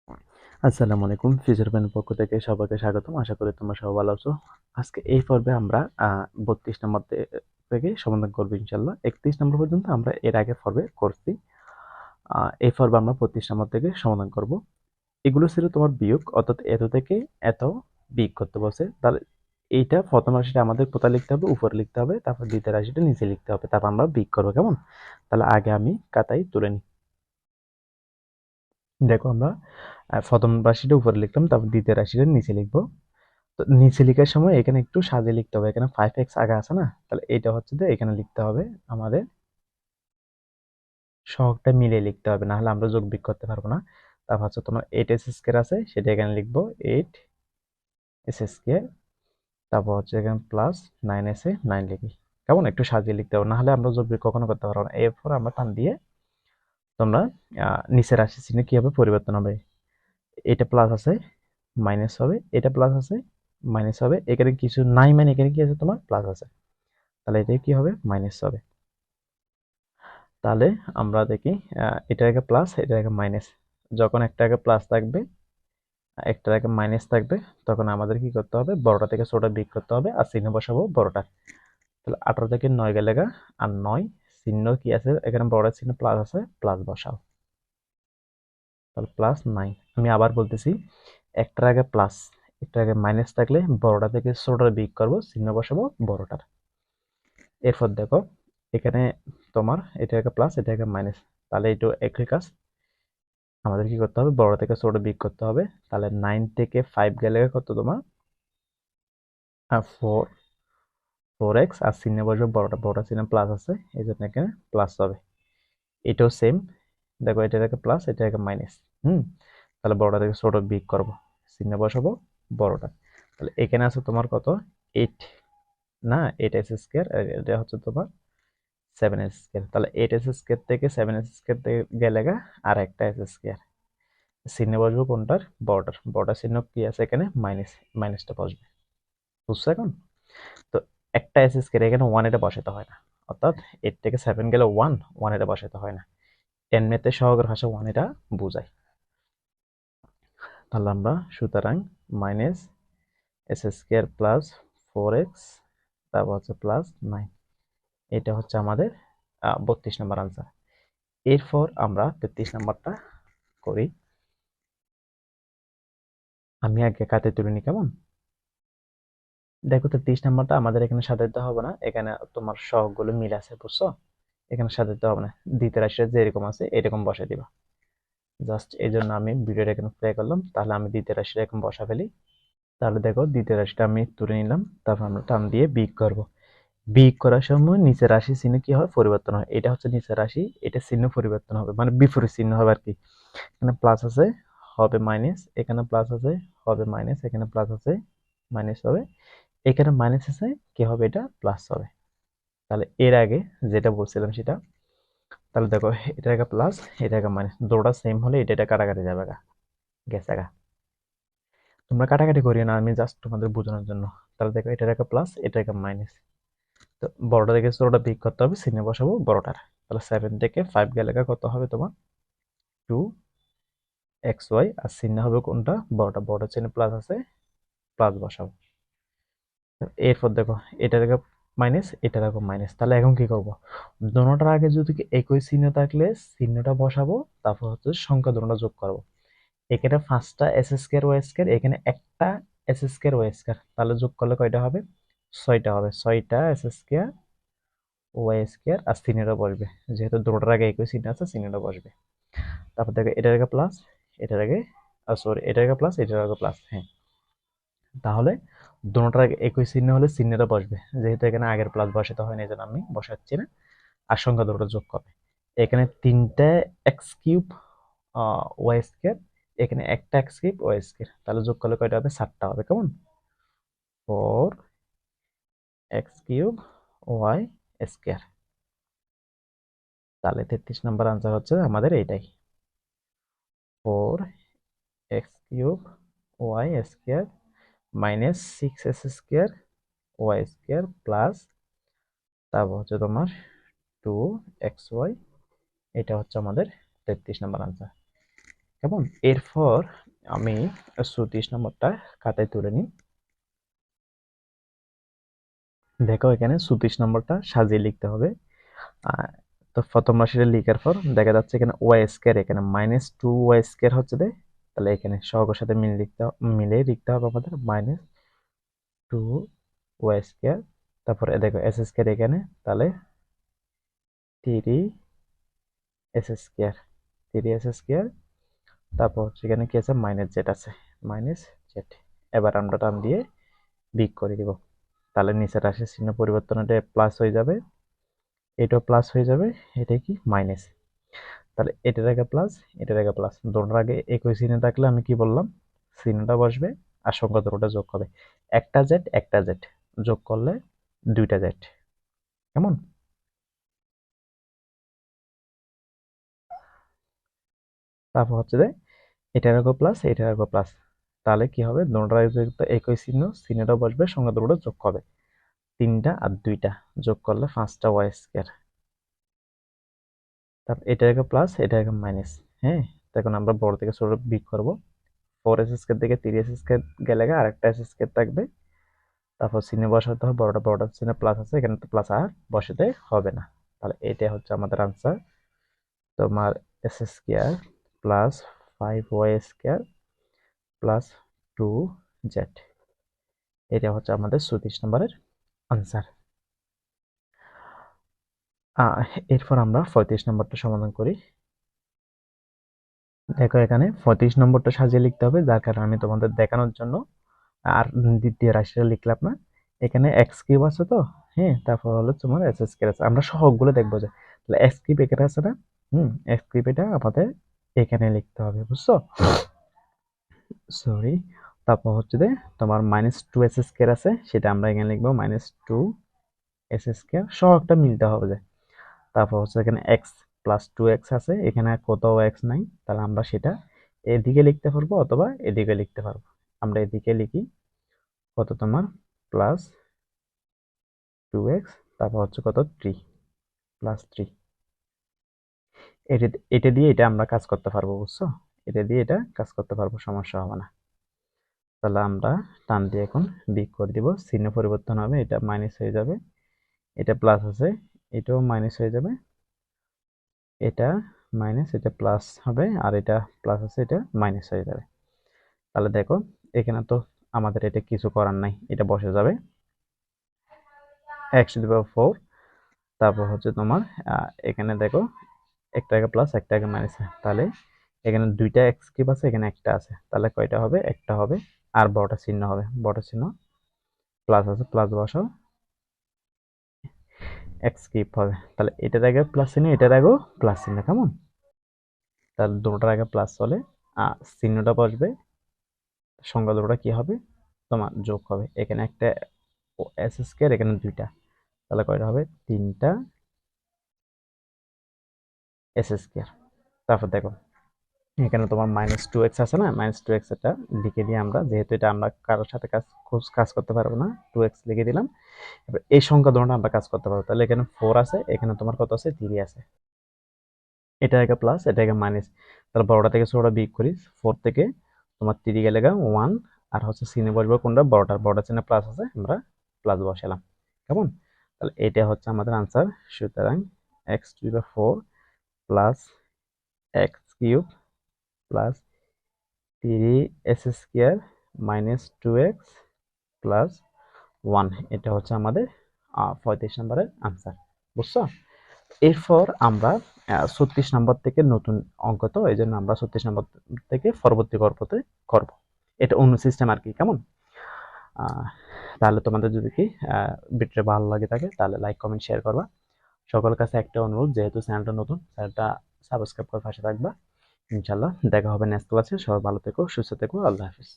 আসসালামু আলাইকুম। ফিউচার প্ল্যানের পক্ষ থেকে সবাইকে স্বাগতম। আশা করি তোমরা সবাই ভালো আছো। আজকে এই পর্বে আমরা ৩২ নম্বর থেকে সমাধান করব ইনশাআল্লাহ। ৩১ নম্বর পর্যন্ত আমরা এর আগের পর্বে করছি। এই পর্বে আমরা ৩২ নম্বর থেকে সমাধান করব। এগুলো ছিল তোমার বিয়োগ, অর্থাৎ এত থেকে এত বিয়োগ করতে বলছে। তাহলে এইটা প্রথম রাশিটা আমাদের কোথায় লিখতে হবে? উপরে লিখতে হবে। তারপর দ্বিতীয় রাশিটা নিচে লিখতে হবে। তারপর আমরা বিয়োগ করবো, কেমন? তাহলে আগে আমি খাতায় তুলে নিই। দেখো আমরা প্রথম রাশিটা উপরে লিখলাম, তারপর দ্বিতীয় রাশিটা নিচে লিখবো। তো নিচে লেখার সময় এখানে একটু সাজিয়ে লিখতে হবে। এখানে 5x আগে আছে না, তাহলে এটা হচ্ছে যে এখানে লিখতে হবে আমাদের সহগটা মিলিয়ে লিখতে হবে, না হলে আমরা যোগ বিয়োগ করতে পারবো না। তারপর হচ্ছে তোমার 8s স্কয়ার আছে, সেটা এখানে লিখবো 8s স্কয়ার। তারপর হচ্ছে এখানে প্লাস 9s এ 9 লিখি, কেমন? একটু সাজিয়ে লিখতে হবে, না হলে আমরা যোগ বিয়োগ কখনো করতে পারবো না। এরপর আমরা টান দিয়ে তোমরা নিচের রাশি চিহ্ন কি হবে? পরিবর্তন হবে। এটা প্লাস আছে, মাইনাস হবে। এটা প্লাস আছে, মাইনাস হবে। এখানে কিছু নাই, মানে এখানে কি আছে? তোমার প্লাস আছে, তাহলে এটা কি হবে? মাইনাস হবে। তাহলে আমরা দেখি, এটার আগে প্লাস, এটার আগে মাইনাস। যখন একটা আগে প্লাস থাকবে, একটার আগে মাইনাস থাকবে, তখন আমাদের কি করতে হবে? বড়টা থেকে ছোটটা বিয়োগ করতে হবে, আর চিহ্ন বসাবো বড়টা। তাহলে 18 থেকে 9 গেলে গা, আর 9 চিহ্ন কি আছে এখানে? বড় চিহ্ন প্লাস আছে, প্লাস বসাও। তাহলে প্লাস 9। আমি আবার বলতেছি, একটার আগে প্লাস, একটার আগে মাইনাস থাকলে বড়টা থেকে ছোটটা বিয়োগ করবো, চিহ্ন বসাবো বড়টার। এরপর দেখো, এখানে তোমার এটা আগে প্লাস, এটা আগে মাইনাস, তাহলে এটা একই কাজ। আমাদের কি করতে হবে? বড় থেকে ছোট বিয়োগ করতে হবে। তাহলে 9 থেকে 5 গেলে কত তোমার? 4x, আর চিহ্ন বসবে বড়টা, বড়টা চিহ্ন প্লাস আছে, এই জন্য এখানে প্লাস হবে। এটাও সেম, দেখো এটা থেকে প্লাস, এটা থেকে মাইনাস। তাহলে বড়টা থেকে ছোট বিয়োগ করবো, চিহ্ন বসাবো বড়টা। তাহলে এখানে আছে তোমার কত? 8, না 8s স্কয়ার, এটা হচ্ছে তোমার 7s স্কয়ার। তাহলে 8s স্কয়ার থেকে 7s স্কয়ার থেকে গেলে গা আর একটা s স্কয়ার। চিহ্ন বসবো কোনটার? বর্ডার, বর্ডার চিহ্ন কি আছে এখানে? মাইনাস, মাইনাসটা বসবে। বুঝছো এখন? তো একটা এস স্কয়ার এখানে 1 এটা বসাতে হয় না, অর্থাৎ 8 থেকে 7 গেলে 1, 1 এটা বসাতে হয় না। এমনিতে সহগের ভাষা 1 এটা বোঝায়। তাহলে আমরা সুতরাং minus S square plus 4x, তারপর হচ্ছে প্লাস 9, এটা হচ্ছে আমাদের 32 নম্বর আনসার। এরপর আমরা 33 নম্বরটা করি। আমি আগে কাতে তুলে নিই, কেমন? দেখো, 33 নাম্বারটা আমাদের এখানে সাজাতে হবে না, এখানে তোমার সহগগুলো মিল আছে, বুঝছো? এখানে সাজাতে হবে না, দ্বিতীয় রাশিটা যেরকম আছে এরকম বসে দিবা। জাস্ট এই জন্য আমি ভিডিওটা এখানে প্লে করলাম। তাহলে আমি দ্বিতীয় রাশিটা এখন বসা ফেলি। তাহলে দেখো, দ্বিতীয় রাশিটা আমি তুলে নিলাম। তারপর আমরা টান দিয়ে বিয়োগ করব। বিয়োগ করার সময় নিচের রাশি চিহ্ন কি হয়? পরিবর্তন হয়। এটা হচ্ছে নিচের রাশি, এটা চিহ্ন পরিবর্তন হবে, মানে বিপরীত চিহ্ন হবে আর কি। এখানে প্লাস আছে, হবে মাইনাস। এখানে প্লাস আছে, হবে মাইনাস। এখানে প্লাস আছে, মাইনাস হবে। এখানে মাইনাস আছে, কি হবে? এটা প্লাস হবে। তাহলে এর আগে যেটা বলছিলাম সেটা, তাহলে দেখো, এটা একটা প্লাস, এটা একটা মাইনাস, দুটোটা সেম হলে এটা এটা কাটাকাটি যাবে গা, গেছে গা। তোমরা কাটাকাটি করিও না, আমি জাস্ট তোমাদের বোঝানোর জন্য। তাহলে দেখো, এটা একটা প্লাস, এটা একটা মাইনাস। তো বড়টা থেকে ছোটটা বিয়োগ করতে হবে, চিহ্ন বসাবো বড়টার। তাহলে 7 থেকে 5 গেলে গা কত হবে তোমার? 2xy, আর চিহ্ন হবে কোনটা? বড়টা, বড় চিহ্ন প্লাস আছে, প্লাস বসাবো। এরপর দেখো, এটা থেকে মাইনাস, এটা দেখো মাইনাস। তাহলে এখন কি করব? দোনোটার আগে যদি একই চিহ্ন থাকলে চিহ্নটা বসাবো, তারপর হচ্ছে সংখ্যা দুটোটা যোগ করব। এখানে 5টা এস স্কয়ার ওয়াই স্কয়ার, এখানে একটা এস স্কয়ার ওয়াই স্কয়ার, তাহলে যোগ করলে কয়টা হবে? 6টা হবে। 6টা এস স্কয়ার ওয়াই স্কয়ার, আর চিহ্নটা বসবে, যেহেতু দুটোটার আগে একই চিহ্ন আছে, চিহ্নটা বসবে। তারপর দেখো, এটার আগে প্লাস, এটার আগে, সরি, এটার আগে প্লাস, এটার আগে প্লাস। হ্যাঁ, তাহলে দুটোটার আগে একই চিহ্ন হলে চিহ্নটা বসবে, যেহেতু এখানে আগের প্লাস বসাতে হয় না, এই জন্য আমি বসাচ্ছি না। আর সংখ্যা দুটো যোগ করবে। এখানে 3টা এক্স কিউব ওয়াই স্কয়ার, এখানে একটা এক্স কিউব ওয়াই স্কয়ার, তাহলে যোগ করলে কয়টা হবে? 7টা হবে, কেমন? 4x cube Y square. তাহলে 33 নম্বর আনসার হচ্ছে আমাদের এইটাই, 4x cube Y square minus 6s square Y square plus, তারপর হচ্ছে তোমার 2xy। এটা হচ্ছে আমাদের 33 নম্বর আনসার, কেমন? এরপর আমি 34 নম্বরটা খাতায় তুলে নিই। দেখো এখানে 34 নম্বরটা সাজিয়ে লিখতে হবে। তো প্রথম রাশিটা লিখার পর দেখা যাচ্ছে এখানে ওয়াই স্কয়ার, এখানে -2y² হচ্ছে দে, তাহলে এখানে সহগের সাথে মিলে লিখতে হবে আমাদের -2y²। তারপরে দেখো s² এখানে, তাহলে 3s², 3s²। তারপর হচ্ছে এখানে কি আছে, -z আছে, -z। এবার আমরা টান দিয়ে বিগ করে দিব, তাহলে নিচের রাশির চিহ্ন পরিবর্তন হলে প্লাস হয়ে যাবে, এটাও প্লাস হয়ে যাবে, এটা কি মাইনাস। তাহলে এটার আগে প্লাস, এটার আগে প্লাস, দুটোর আগে একই চিহ্ন থাকলে আমি কি বললাম, চিহ্নটা বসবে আর সংখ্যা দুটোটা যোগ হবে। একটা জেড একটা জেড যোগ করলে দুইটা জেড। কেমন? তারপর হচ্ছে যে এটার আগে প্লাস, এটার আগে প্লাস, তাহলে কি হবে, দুটোর আগে যেহেতু একই চিহ্ন, চিহ্নটা বসবে, সংখ্যা দুটোটা যোগ হবে, তিনটা আর দুইটা যোগ করলে 5টা y²। তারপর এটার আগে প্লাস, এটার আগে মাইনাস। হ্যাঁ, তখন আমরা বড় থেকে ছোট বিগ করবো, 4s² থেকে 3s² গেলে আরেকটা s² থাকবে। তারপর চিহ্ন বসাতে হবে, বড়টা বড়টা চিহ্ন প্লাস আছে, এখানে তো প্লাস আর বসাতে হবে না। তাহলে এটা হচ্ছে আমাদের আনসার, তোমার s² plus 5y² plus 2z। এটা হচ্ছে আমাদের 34 নম্বরের আনসার। এরপর আমরা 35 নম্বরটা সমাধান করি। দেখো এখানে 35 নম্বরটা সাজিয়ে লিখতে হবে, যার কারণে আমি তোমাদের দেখানোর জন্য আর দ্বিতীয় রাশিটা লিখলাম না। এখানে x³ আছে তো, হ্যাঁ, তারপর হলো তোমার s² আছে, আমরা সহগগুলো দেখবো যে, তাহলে x³ এখানে আছে না, x³ এটা আমাদের এখানে লিখতে হবে, বুঝছো? সরি। তারপর হচ্ছে যে তোমার -2s² আছে, সেটা আমরা এখানে লিখবো -2s², সহগটা মিলতে হবে যে। তারপর হচ্ছে এখানে x প্লাস 2x আছে, এখানে কোথাও x নাই, তাহলে আমরা সেটা এদিকে লিখতে পারবো অথবা এদিকে লিখতে পারবো। আমরা এদিকে লিখি, কত তোমার প্লাস 2x, তারপর হচ্ছে কত 3 প্লাস 3। এটা এটা দিয়ে এটা আমরা কাজ করতে পারবো, বুঝছো? এটা দিয়ে এটা কাজ করতে পারবো, সমস্যা হবে না। তাহলে আমরা টান দিয়ে এখন বিগ করে দিব, চিহ্ন পরিবর্তন হবে, এটা মাইনাস হয়ে যাবে, এটা প্লাস আছে, এটাও মাইনাস হয়ে যাবে, এটা মাইনাস, এটা প্লাস হবে, আর এটা প্লাস আছে, এটা মাইনাস হয়ে যাবে। তাহলে দেখো এখানে তো আমাদের এটা কিছু করার নাই, এটা বসে যাবে x⁴। তারপর হচ্ছে তোমার এখানে দেখো একটা আগে প্লাস একটা আগে মাইনাস, তাহলে এখানে দুইটা x³ আছে, এখানে একটা আছে, তাহলে কয়টা হবে, একটা হবে, আর বড়টা চিহ্ন হবে, বড় চিহ্ন প্লাস আছে, প্লাস বসাও, x³ হবে, তাহলে এটার আগে প্লাস চিহ্ন, এটার আগেও প্লাস চিহ্ন। কেমন? তাহলে দুটোর আগে প্লাস চলে, চিহ্নটা বসবে, সংখ্যা দুটোটা কি হবে, তোমার যোগ হবে, এখানে একটা s², এখানে দুইটা, তাহলে কয়টা হবে, তিনটা s²। তারপর দেখো এখানে তোমার -2x আছে না, -2x এটা লিখে দিয়ে আমরা, যেহেতু এটা আমরা কারোর সাথে কাজ করতে পারবো না, 2x লিখে দিলাম। এবার এই সংখ্যা ধরনের আমরা কাজ করতে পারবো, তাহলে এখানে 4 আছে, এখানে তোমার কত আছে, 3 আছে, এটা আগে প্লাস, এটা আগে মাইনাস, তাহলে বড়টা থেকে ছোটটা বিয়োগ করি, 4 থেকে তোমার 3 গেলে 1, আর হচ্ছে চিহ্ন বসবে কোনটা, বড়টা চিহ্ন প্লাস আছে, আমরা প্লাস বসালাম। কেমন? তাহলে এটা হচ্ছে আমাদের আনসার। সুতরাং x⁴ plus x³ plus 3s² -2x plus 1, এটা হচ্ছে আমাদের 35 নম্বরের আনসার, বুঝছো? এরপর আমরা 36 নম্বর থেকে নতুন অঙ্ক, তো এই জন্য আমরা 36 নম্বর থেকে পরবর্তী গল্পতে করব, এটা অন্য সিস্টেম আর কি। কেমন? তাহলে তোমাদের যদি কি ভিডিওটা ভালো লাগে থাকে, তাহলে লাইক কমেন্ট শেয়ার করবা। সকলের কাছে একটা অনুরোধ, যেহেতু চ্যানেলটা নতুন, চ্যানেলটা সাবস্ক্রাইব করে পাশে থাকবা। ইনশাল্লাহ দেখা হবে নেক্সট ক্লাসে। সবাই ভালো থেকো, সুস্থ থেকো, আল্লাহ হাফিজ।